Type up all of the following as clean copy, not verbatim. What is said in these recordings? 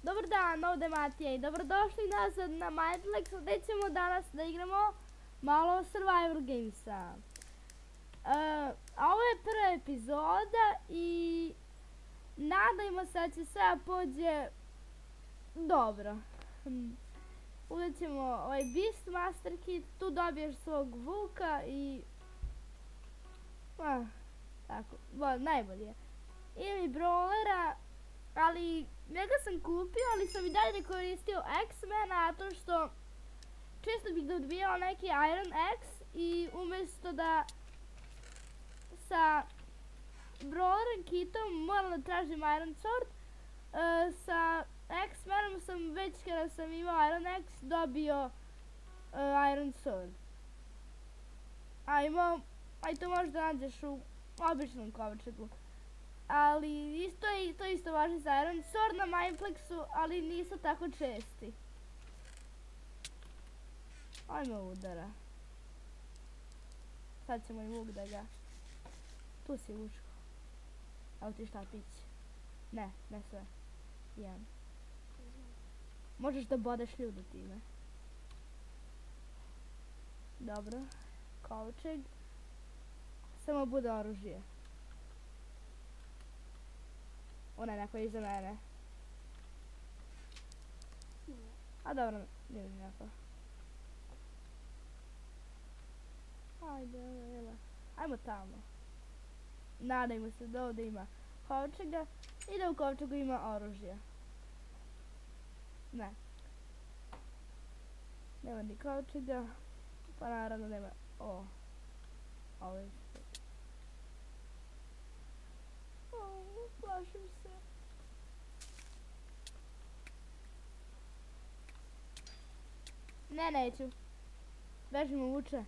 Dobar dan, ovdje je Matija i dobrodošli nazad na Mindflex, gdje ćemo danas da igramo malo Survivor Gamesa. A ovo je prva epizoda i nadajmo se da će sve pođe dobro. Uzet ćemo ovaj Beastmaster kit, tu dobiješ svog vuka i... tako, najbolje. Ili brawlera, ali njega sam kupio, ali sam i dalje koristio X-mena, zato što često bih dobijao neki Iron X i umjesto da sa brawlerom kitom moram da tražim Iron Sword, sa X-menom sam već kada sam imao Iron X dobio Iron Sword. A to možda nađeš u običnom kovčegu. Ali to isto važi za Iron Sword na Mindflexu, ali nisu tako česti. Ajmo udara. Sad ćemo i vuk da ga... Tu si vučko. Evo ti šta pići. Ne sve. Jedan. Možeš da bodeš ljudu time. Dobro. Kovčeg. Samo bude oružje. Ona je neko iza mene. A dobro, nije mi neko. Ajmo tamo. Nadajmo se da ovdje ima kovčega i da u kovčegu ima oružje. Ne. Nema ni kovčega. Pa naravno nema... Ovo je... Plašim se. Ne, neću. Bežimo vuče.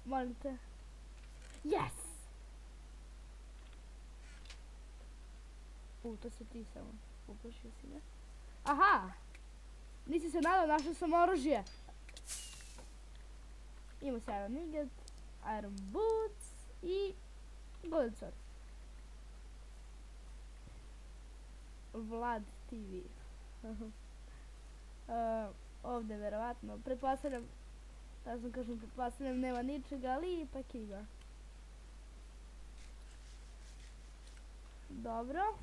Molim te. Yes! To si ti samo. Uplašio si me. Aha! Nisi se nadao, našao sam oružje. Imamo se Iron Ingot, Iron Boots i Golden Sword. Vlad TV. Ovdje verovatno, pretpostavljam, nema ničega, ali ipak ima. Dobro.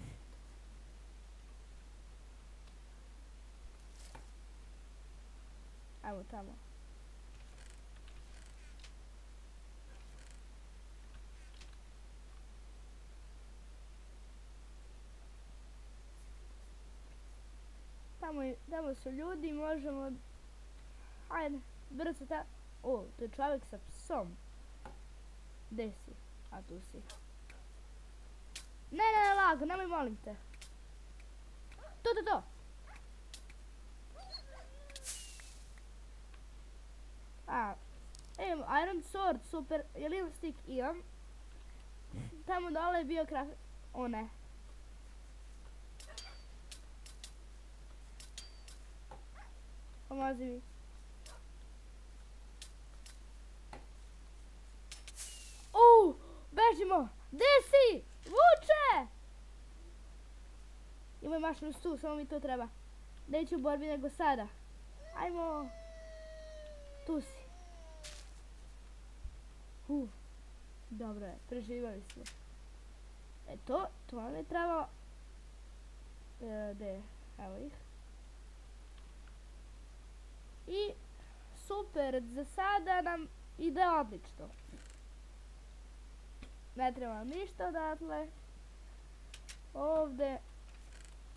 Ajmo tamo. Tamo su ljudi, možemo... Ajde, brzo ta... to je čovjek sa psom. Gdje si? A tu si. Ne, lago, nemoj, molim te. To. Iron Sword, super, Little Stick imam. Tamo dole je bio krah... ne. Pomozi mi. Bežimo! Gdje si? Vuče! Imaj mašinu tu, samo mi to treba. Neću u borbi nego sada. Ajmo. Tu si. Dobro je, preživjeli smo. To nam je trebalo. Gdje? Evo ih. I super, za sada nam ide odlično. Ne treba ništa odatle. Ovdje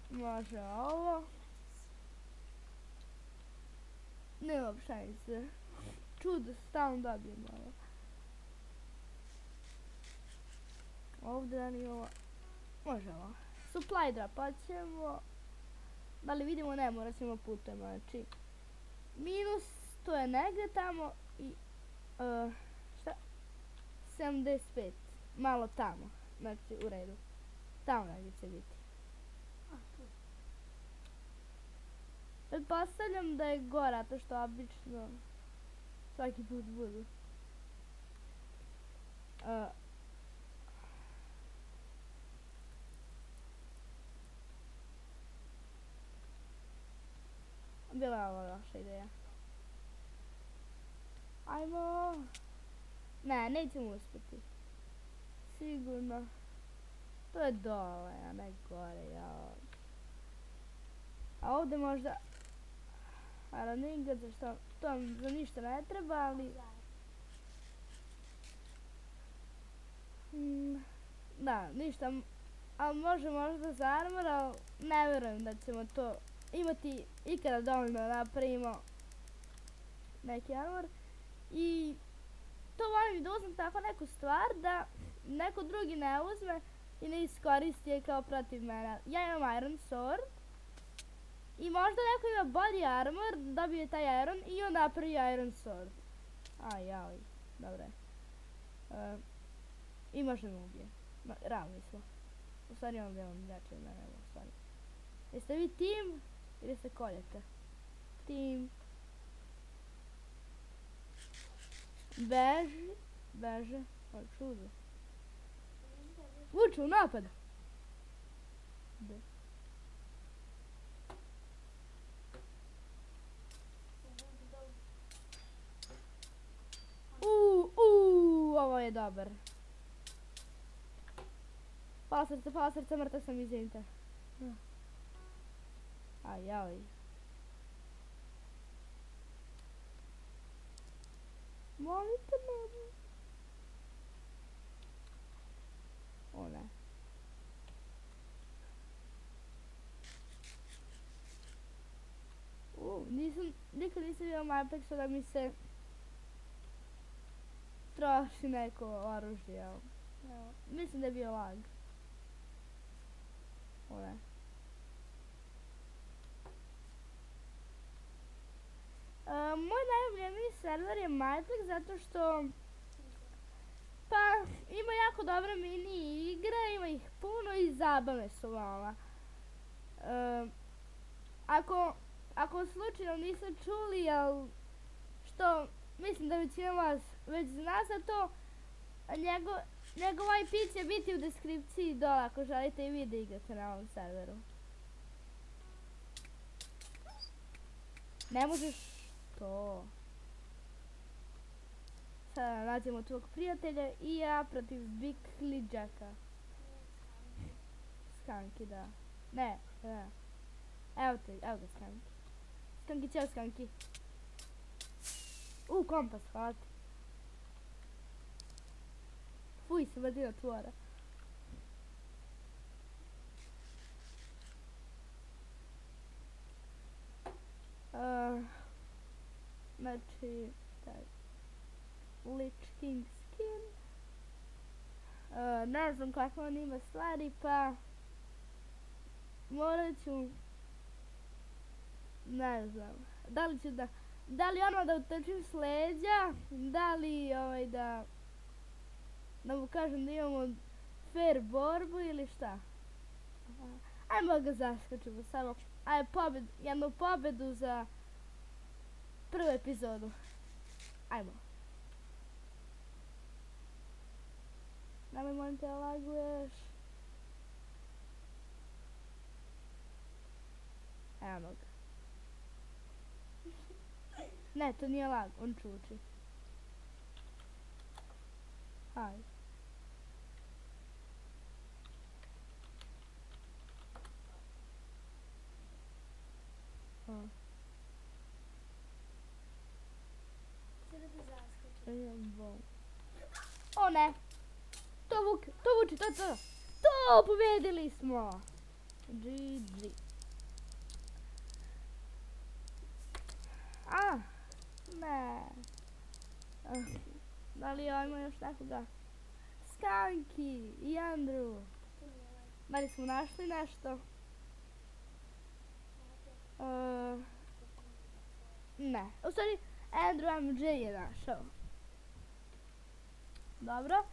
može ovo. Nema pšenice. Čudo, stalno dobijem ovo. Ovdje da nije ovo. Može ovo. Supply drop, pa ćemo... Da li vidimo, ne, morat ćemo putem, znači... Minus, to je negdje tamo i... šta? 75. Malo tamo, znači u redu. Tamo negdje će biti. Pretpostavljam da je gora, to što obično svaki put budu. Uh, bila je ovo loša ideja. Ajmo. Ne, nećemo uspjeti. Sigurno. To je dole, a ne gore, jao. A ovdje možda... Aeroninga, zašto to za ništa ne treba, ali... Da, ništa, ali može možda za armor, ali ne vjerujem da ćemo to imati ikada dovoljno da napravimo neki armor. I to volim da uzmem tako neku stvar da neko drugi ne uzme i ne iskoristi je kao protiv mene. Ja imam iron sword i možda neko ima body armor, dobije taj iron i on napravi iron sword. A jao, dobro je. I može me ubije. Ravni smo. U stvari on imam jače od mene, u stvari. Jeste vi tim ili se koljete? Tim. Beži. Beže. O, čudo. Vuče u napad. Ovo je dobar. Pala srce, mrtav sam, izvinite. Ajaj. Molite me. O ne. Nikad nisam vidio Mapexu da mi se troši neko oružje. Mislim da je bio lag. O ne. Moj najljubljeniji server je Mineplex zato što pa ima jako dobre mini igre, ima ih puno i zabavne su veoma. Ako slučajno niste čuli, jel što mislim da većina vas već zna za to, njegov IP će biti u deskripciji dole ako želite i vi da igrate na ovom serveru. Ne možeš to. Sada nađemo tvog prijatelja i ja protiv Bikli Jacka. Skanki, da. Ne, da. Evo ga Skanki. Skanki, ćeo Skanki. Kompas, hvala ti. Fuj, se vadina tvora. Znači, taj Lich King skin. Ne znam kako on ima stvari, pa morat ću, ne znam, da li ono da utrčim s leđa, da li da mu kažem da imamo fair borbu ili šta. Ajmo ga zaskočimo samo, jednu pobedu za prvu epizodu. Ajmo. Nemoj molim te laguješ. Evo ga. Ne, to nije lag, on čuči. Hajde. O ne! To vuči, to! To, pobjedili smo! GG. Ne. Da li ima još nekoga? Skanki i Andrew. Da li smo našli nešto? Ne. U stvari, Andrew MJ je našao. Dobro.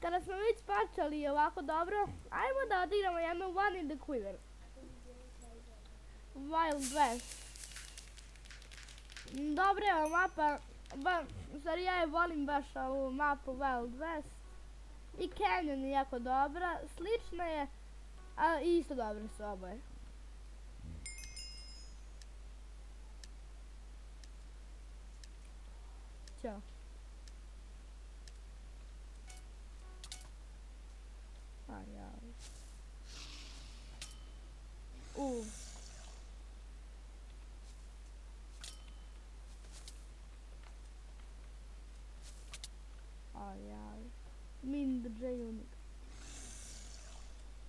Kada smo već počeli ovako dobro, ajmo da odigramo jednu One in the Quiver. Wild West. Dobra je ova mapa, u stvari ja je volim baš ovu mapu Wild West. I Canyon je jako dobra, slična je, a isto dobre su oboje. Ćao. Ajaj. Ajaj. Min drže unik.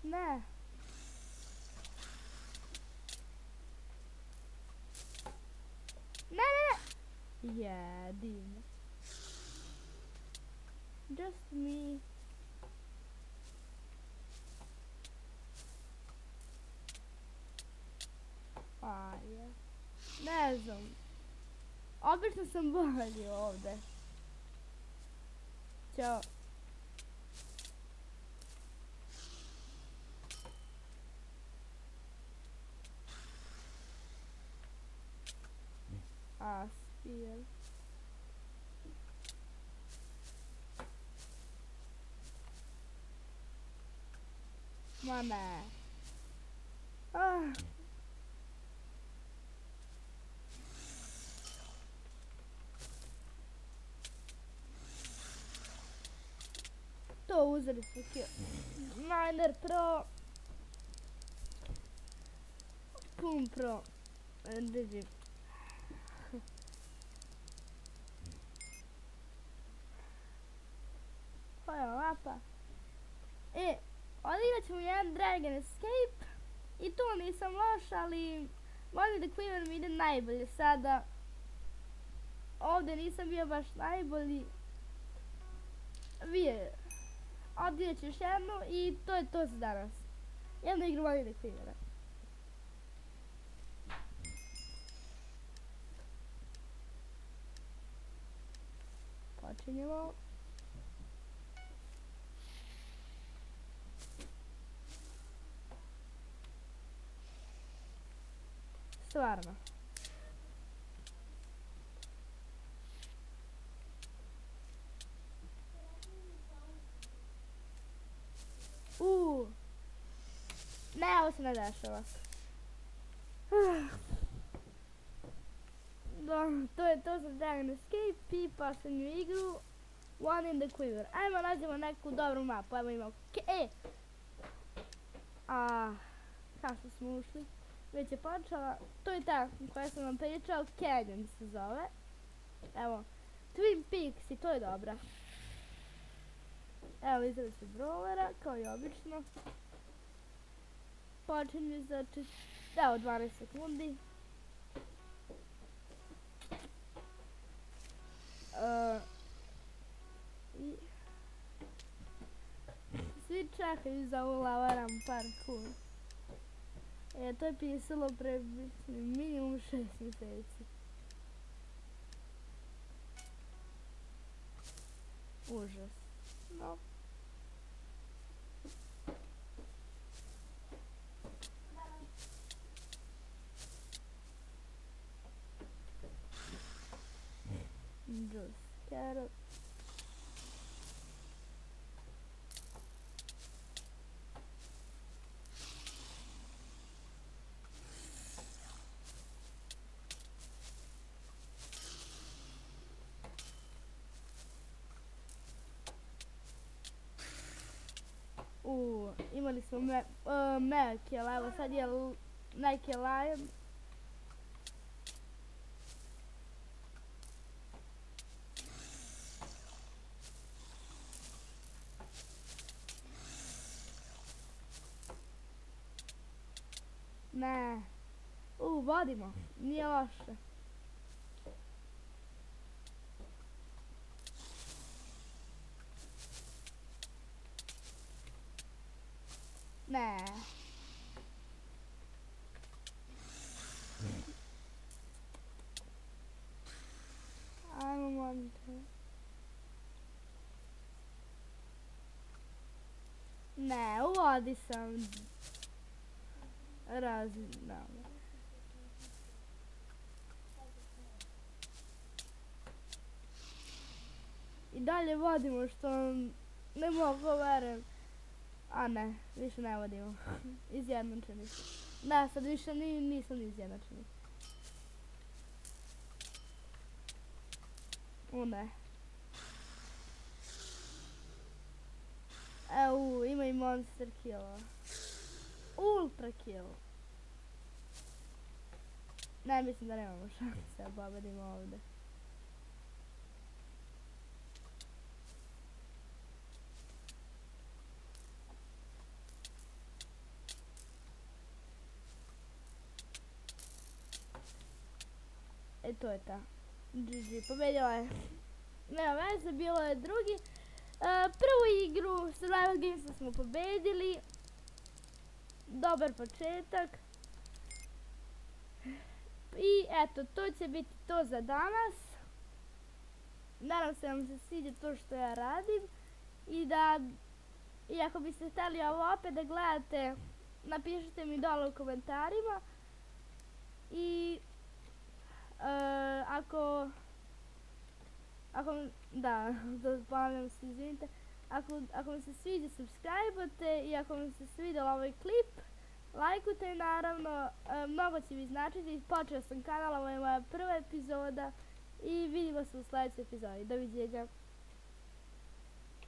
Ne. Ne. Je, divno. Just me. Ajaj. Ne znam. Obično sam bolji ovdje. Ćao. Spear. Ma ne. To uzeli smo kill. Miner pro. Pum pro. Drži. Koja je mapa? Odigrat ćemo jedan Dragon Escape. I tu nisam loš, ali Molly the Cleaver mi ide najbolje sada. Ovdje nisam bio baš najbolji. Odirat ću još jednu i to je to za danas. Jednu igru Molly the Cleavera. Počinjemo. Stvarno. Ne, ovo se ne dešava. To je to za Dragon Escape i posljednju igru One in the Quiver. Ajmo nađemo neku dobru mapu. Ajmo imamo kao što smo ušli. Već je počela. To je ta koja sam vam pričao. Canyon se zove. Evo. Twin Peaks i to je dobra. Evo izgleda se brawlera kao i obično. Počinje za 12 sekundi. Svi čekaju za ulavaram parkour. To je pisalo pre minimum 6 mjeseci. Užas. No. Juice, carrot. Imali smo Melkiel, evo sad je neki Lion. Ne. Vodimo, nije loše. Ne. Ajmo monte. Ne, u vodi sam. Razinamo. I dalje vodimo što Ne mogu, verujem. A ne, više ne vodimo. Izjednačeni. Da, sad više nismo ni izjednačeni. O ne. Ima i monster kill. Ultra kill. Ne, mislim da nemamo šanse da pobedimo ovdje. To je ta. GG, pobedila je. Nema veze, bilo je drugi. Prvu igru Survival Gamesa smo pobedili. Dobar početak. I eto, to će biti to za danas. Nadam se vam se sviđa to što ja radim. I ako biste htjeli ovo opet da gledate, napišite mi dole u komentarima. I ako ponavljam se, izvinite, ako vam se sviđa, subscribe-ate i ako vam se sviđa ovaj klip, lajkujte naravno, mnogo će mi značiti. Počeo sam kanal, ovo je moja prva epizoda i vidimo se u sljedećoj epizodi. Doviđenja.